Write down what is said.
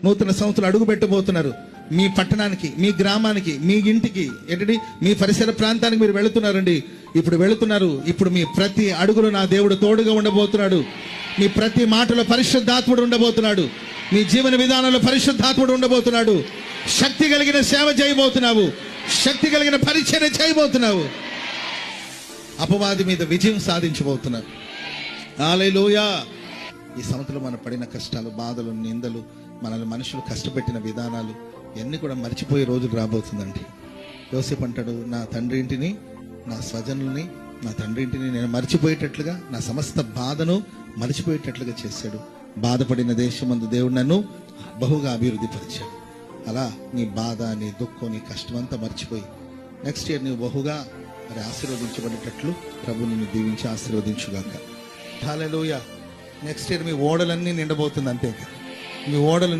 నూతన సంవత్సరం అడుగు పెట్టబోతున్నారు. మీ పట్టణానికి, మీ గ్రామానికి, మీ ఇంటికి, ఏంటండి మీ పరిసర ప్రాంతానికి మీరు వెళుతున్నారండి. ఇప్పుడు వెళుతున్నారు. ఇప్పుడు మీ ప్రతి అడుగులో నా దేవుడు తోడుగా ఉండబోతున్నాడు. మీ ప్రతి మాటలో పరిశుద్ధాత్ముడు ఉండబోతున్నాడు. మీ జీవన విధానంలో పరిశుద్ధాత్ముడు ఉండబోతున్నాడు. శక్తి కలిగిన సేవ చేయబోతున్నావు. శక్తి కలిగిన పరిచర్య చేయబోతున్నావు. అపవాది మీద విజయం సాధించబోతున్నారు. హల్లెలూయా. ఈ సంవత్సరం మనం పడిన కష్టాలు, బాధలు, నిందలు, మనల్ని మనుషులు కష్టపెట్టిన విధానాలు ఇవన్నీ కూడా మర్చిపోయే రోజులు రాబోతుందండి. యోసేపు అంటాడు, నా తండ్రి ఇంటిని, నా స్వజనుల్ని, నా తండ్రి ఇంటిని నేను మర్చిపోయేటట్లుగా, నా సమస్త బాధను మర్చిపోయేటట్లుగా చేశాడు. బాధపడిన దేశమందు దేవుడు నన్ను బహుగా అభివృద్ధి పరిచాడు. అలా నీ బాధ, నీ దుఃఖం, నీ కష్టం అంతా మర్చిపోయి నెక్స్ట్ ఇయర్ నువ్వు బహుగా మరి ఆశీర్వదించబడేటట్లు ప్రభు నిన్ను దీవించి ఆశీర్వదించుగాక. హల్లెలూయా. నెక్స్ట్ ఇయర్ మీ ఓడలన్నీ నిండబోతుంది. అంతే, మీ ఓడలు